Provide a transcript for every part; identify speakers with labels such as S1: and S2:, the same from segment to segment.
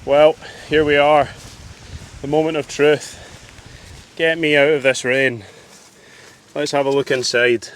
S1: Well, here we are, the moment of truth. Get me out of this rain. Let's have a look inside.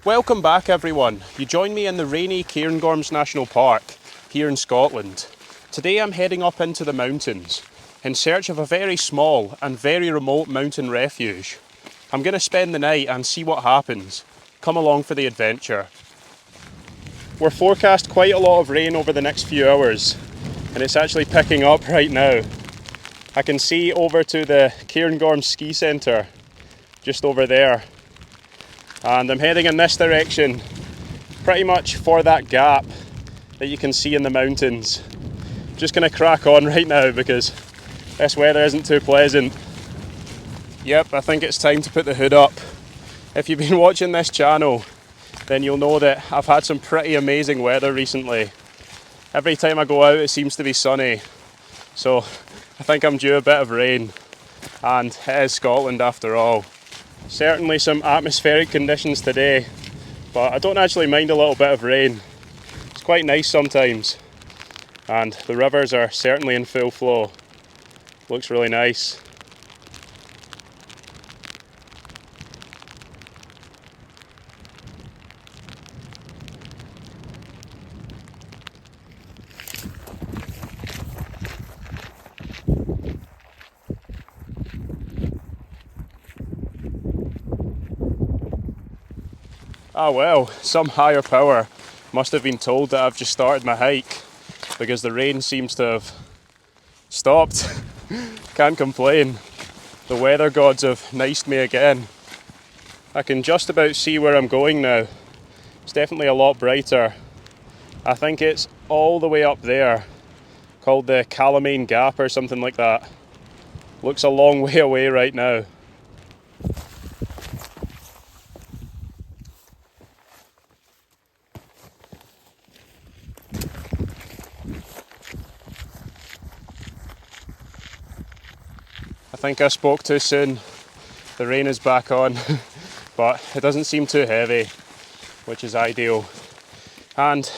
S1: Welcome back everyone. You join me in the rainy Cairngorms National Park here in Scotland. Today I'm heading up into the mountains in search of a very small and very remote mountain refuge. I'm going to spend the night and see what happens. Come along for the adventure. We're forecast quite a lot of rain over the next few hours, and it's actually picking up right now. I can see over to the Cairngorms ski centre just over there, and I'm heading in this direction pretty much for that gap that you can see in the mountains. Just going to crack on right now because this weather isn't too pleasant. Yep, I think it's time to put the hood up. If you've been watching this channel, then you'll know that I've had some pretty amazing weather recently. Every time I go out it seems to be sunny, so I think I'm due a bit of rain, and it is Scotland after all. Certainly some atmospheric conditions today, but I don't actually mind a little bit of rain. It's quite nice sometimes, and the rivers are certainly in full flow. Looks really nice. Ah well, some higher power must have been told that I've just started my hike, because the rain seems to have stopped. Can't complain. The weather gods have niced me again. I can just about see where I'm going now. It's definitely a lot brighter. I think it's all the way up there, called the Calamine Gap or something like that. Looks a long way away right now. I think I spoke too soon. The rain is back on, but it doesn't seem too heavy, which is ideal. And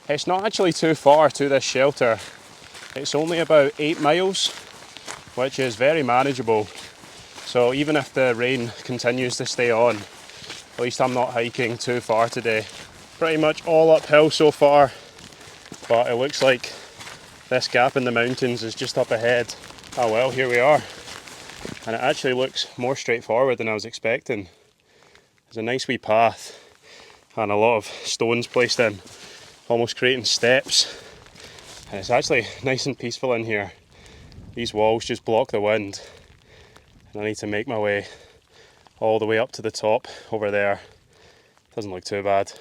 S1: it's not actually too far to this shelter. It's only about 8 miles, which is very manageable. So even if the rain continues to stay on, at least I'm not hiking too far today. Pretty much all uphill so far, but it looks like this gap in the mountains is just up ahead. Ah well, here we are. And it actually looks more straightforward than I was expecting. There's a nice wee path and a lot of stones placed in, almost creating steps. And it's actually nice and peaceful in here. These walls just block the wind, and I need to make my way all the way up to the top over there. Doesn't look too bad.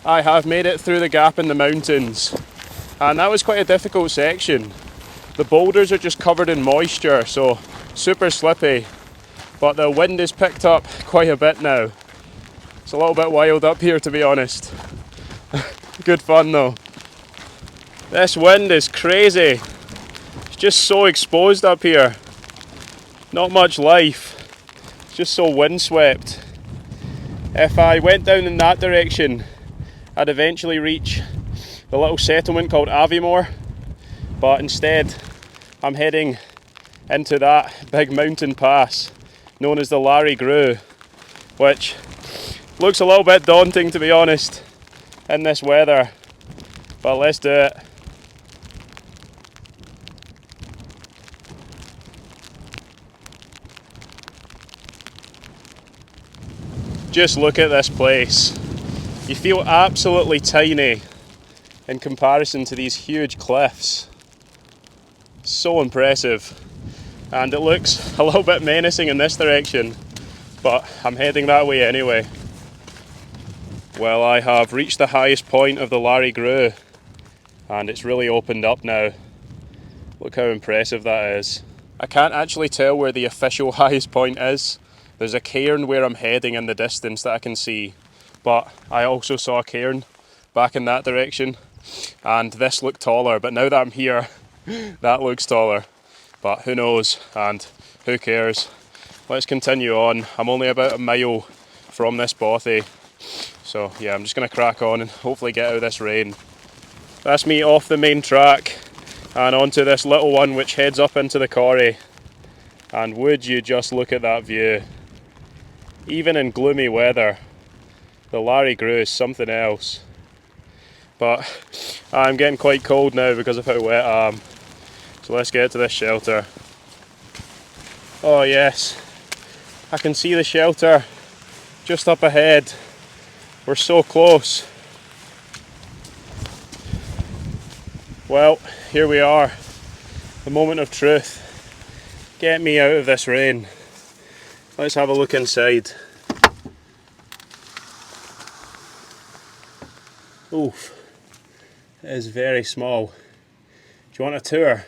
S1: I have made it through the gap in the mountains, and that was quite a difficult section. The boulders are just covered in moisture, so super slippy, but the wind is picked up quite a bit now. It's a little bit wild up here, to be honest. Good fun though. This wind is crazy. It's just so exposed up here. Not much life. It's just so windswept. If I went down in that direction, I'd eventually reach the little settlement called Aviemore, but instead I'm heading into that big mountain pass known as the Larry Grue, which looks a little bit daunting, to be honest, in this weather, but let's do it. Just look at this place. You feel absolutely tiny in comparison to these huge cliffs. So impressive. And it looks a little bit menacing in this direction, but I'm heading that way anyway. Well, I have reached the highest point of the Larry Grue, and it's really opened up now. Look how impressive that is. I can't actually tell where the official highest point is. There's a cairn where I'm heading in the distance that I can see, but I also saw a cairn back in that direction, and this looked taller, but now that I'm here, that looks taller. But who knows, and who cares? Let's continue on. I'm only about a mile from this bothy, so yeah, I'm just going to crack on and hopefully get out of this rain. That's me off the main track and onto this little one which heads up into the quarry. And would you just look at that view. Even in gloomy weather, the Larry Grew is something else. But I'm getting quite cold now because of how wet I am. So let's get to this shelter. Oh yes, I can see the shelter just up ahead. We're so close. Well, here we are. The moment of truth. Get me out of this rain. Let's have a look inside. Oof, it is very small. Do you want a tour?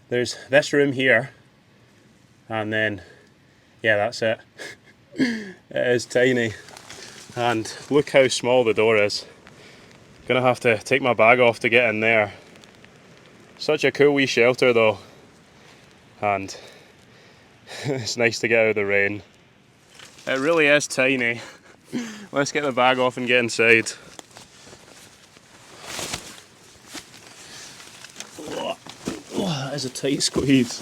S1: There's this room here, and then, yeah, that's it. It is tiny, and look how small the door is. Gonna have to take my bag off to get in there. Such a cool wee shelter though, and it's nice to get out of the rain. It really is tiny. Let's get the bag off and get inside. Oh, that is a tight squeeze.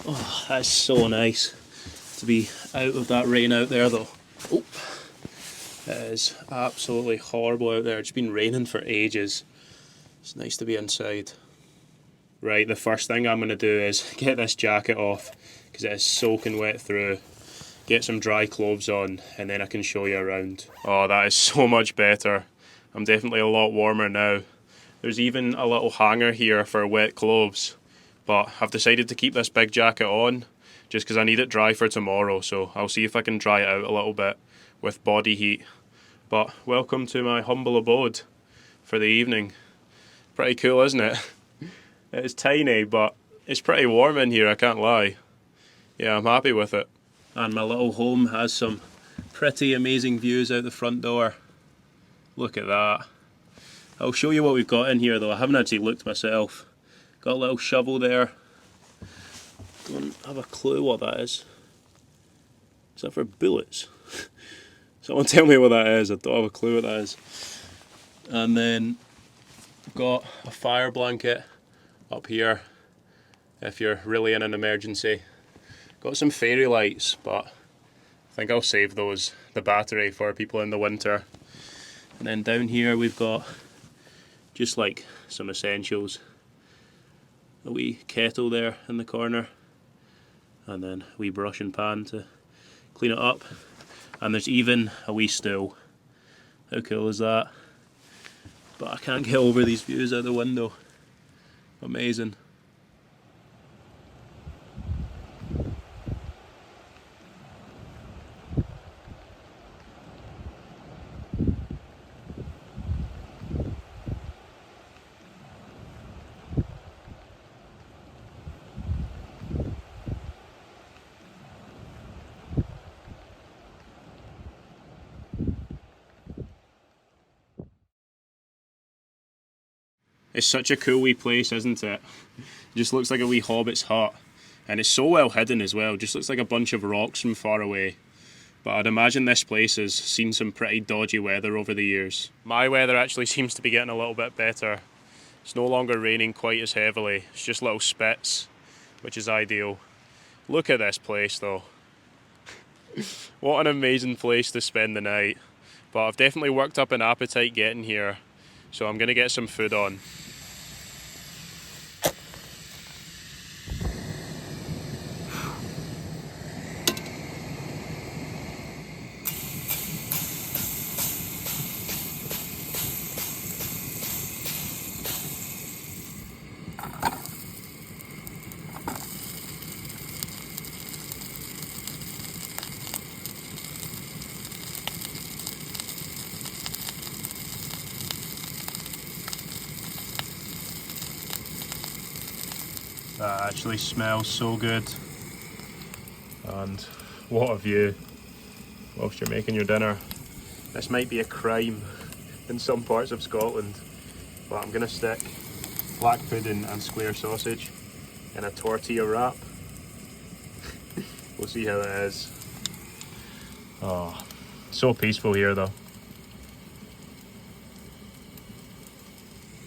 S1: Oh, that's so nice to be out of that rain out there though. Oh, it is absolutely horrible out there. It's been raining for ages. It's nice to be inside. Right, the first thing I'm going to do is get this jacket off because it is soaking wet through. Get some dry clothes on and then I can show you around. Oh, that is so much better. I'm definitely a lot warmer now. There's even a little hanger here for wet clothes, but I've decided to keep this big jacket on just because I need it dry for tomorrow, so I'll see if I can dry it out a little bit with body heat. But welcome to my humble abode for the evening. Pretty cool, isn't it? It's tiny, but it's pretty warm in here, I can't lie. Yeah, I'm happy with it. And my little home has some pretty amazing views out the front door. Look at that. I'll show you what we've got in here though. I haven't actually looked myself. Got a little shovel there. Don't have a clue what that is. Is that for bullets? Someone tell me what that is. I don't have a clue what that is. And then I've got a fire blanket up here if you're really in an emergency. Got some fairy lights, but I think I'll save those, the battery, for people in the winter. And then down here we've got just like some essentials. A wee kettle there in the corner, and then a wee brush and pan to clean it up. And there's even a wee stool. How cool is that? But I can't get over these views out the window. Amazing. It's such a cool wee place, isn't it? It just looks like a wee hobbit's hut. And it's so well hidden as well, just looks like a bunch of rocks from far away. But I'd imagine this place has seen some pretty dodgy weather over the years. My weather actually seems to be getting a little bit better. It's no longer raining quite as heavily, it's just little spits, which is ideal. Look at this place though. What an amazing place to spend the night. But I've definitely worked up an appetite getting here, so I'm going to get some food on. That actually smells so good. And what a view whilst you're making your dinner. This might be a crime in some parts of Scotland, but I'm gonna stick black pudding and square sausage in a tortilla wrap. We'll see how it is. Oh, so peaceful here though.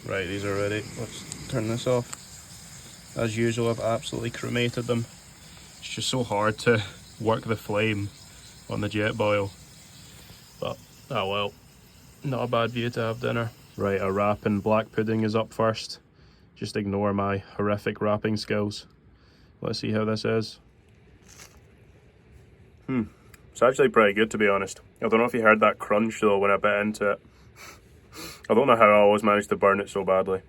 S1: Right, these are ready. Let's turn this off. As usual, I've absolutely cremated them. It's just so hard to work the flame on the jet boil. But, oh well, not a bad view to have dinner. Right, a wrap in black pudding is up first. Just ignore my horrific wrapping skills. Let's see how this is. It's actually pretty good, to be honest. I don't know if you heard that crunch though when I bit into it. I don't know how I always managed to burn it so badly,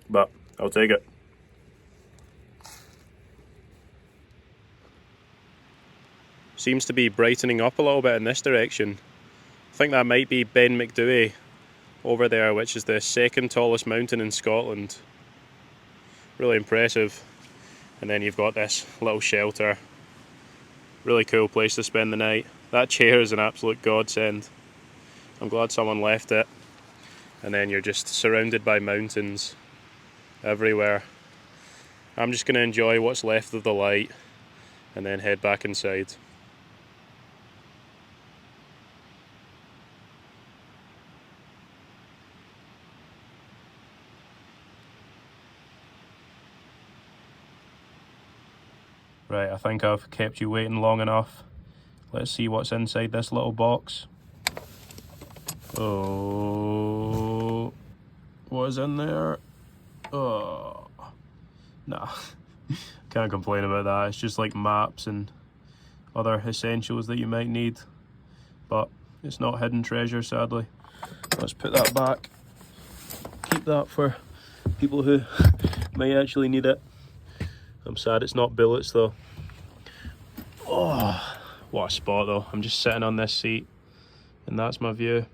S1: but I'll take it. Seems to be brightening up a little bit in this direction. I think that might be Ben Macdui over there, which is the second tallest mountain in Scotland. Really impressive. And then you've got this little shelter. Really cool place to spend the night. That chair is an absolute godsend. I'm glad someone left it. And then you're just surrounded by mountains everywhere. I'm just going to enjoy what's left of the light and then head back inside. Right, I think I've kept you waiting long enough. Let's see what's inside this little box. Oh, what is in there? Oh, nah, can't complain about that. It's just like maps and other essentials that you might need, but it's not hidden treasure, sadly. Let's put that back. Keep that for people who may actually need it. I'm sad it's not bullets though. Oh, what a spot though. I'm just sitting on this seat and that's my view.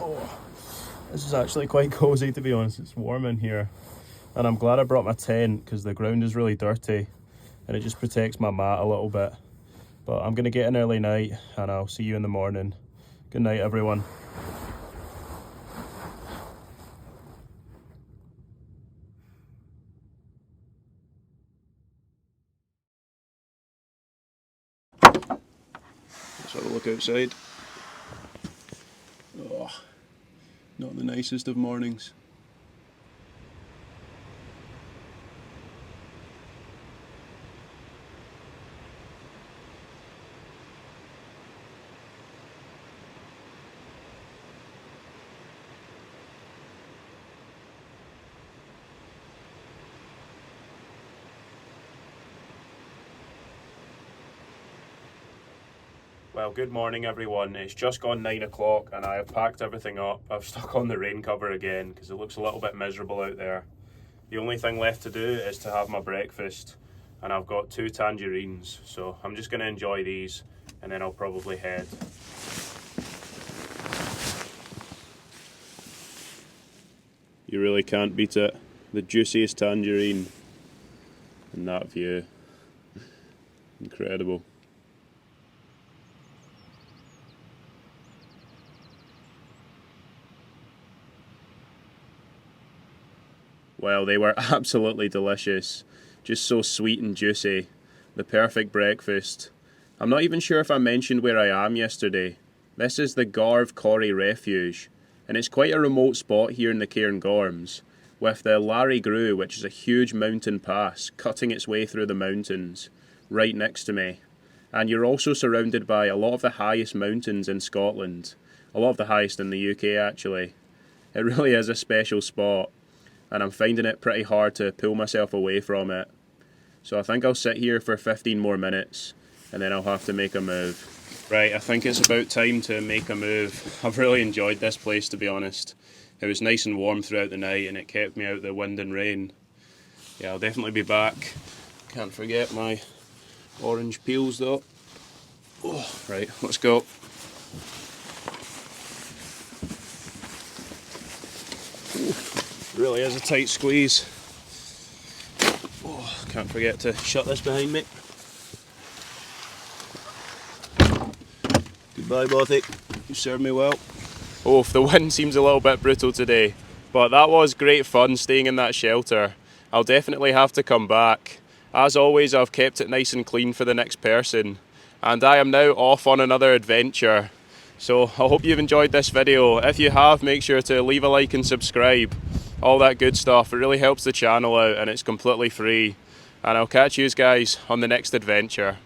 S1: Oh, this is actually quite cozy, to be honest. It's warm in here. And I'm glad I brought my tent because the ground is really dirty and it just protects my mat a little bit. But I'm going to get an early night and I'll see you in the morning. Good night, everyone. Let's have a look outside. Oh, not the nicest of mornings. Well, good morning everyone. It's just gone 9 o'clock and I have packed everything up. I've stuck on the rain cover again because it looks a little bit miserable out there. The only thing left to do is to have my breakfast and I've got 2 tangerines, so I'm just going to enjoy these and then I'll probably head. You really can't beat it. The juiciest tangerine and that view. Incredible. Well, they were absolutely delicious. Just so sweet and juicy. The perfect breakfast. I'm not even sure if I mentioned where I am yesterday. This is the Garve Corrie Refuge, and it's quite a remote spot here in the Cairngorms, with the Larry Grew, which is a huge mountain pass, cutting its way through the mountains, right next to me. And you're also surrounded by a lot of the highest mountains in Scotland. A lot of the highest in the UK, actually. It really is a special spot, and I'm finding it pretty hard to pull myself away from it. So I think I'll sit here for 15 more minutes and then I'll have to make a move. Right, I think it's about time to make a move. I've really enjoyed this place, to be honest. It was nice and warm throughout the night and it kept me out of the wind and rain. Yeah, I'll definitely be back. Can't forget my orange peels though. Oh, right, let's go. Ooh, really is a tight squeeze. Oh, can't forget to shut this behind me. Goodbye, Bothy. You served me well. Oh, the wind seems a little bit brutal today, but that was great fun staying in that shelter. I'll definitely have to come back. As always, I've kept it nice and clean for the next person, and I am now off on another adventure. So I hope you've enjoyed this video. If you have, make sure to leave a like and subscribe. All that good stuff. It really helps the channel out and it's completely free. And I'll catch you guys on the next adventure.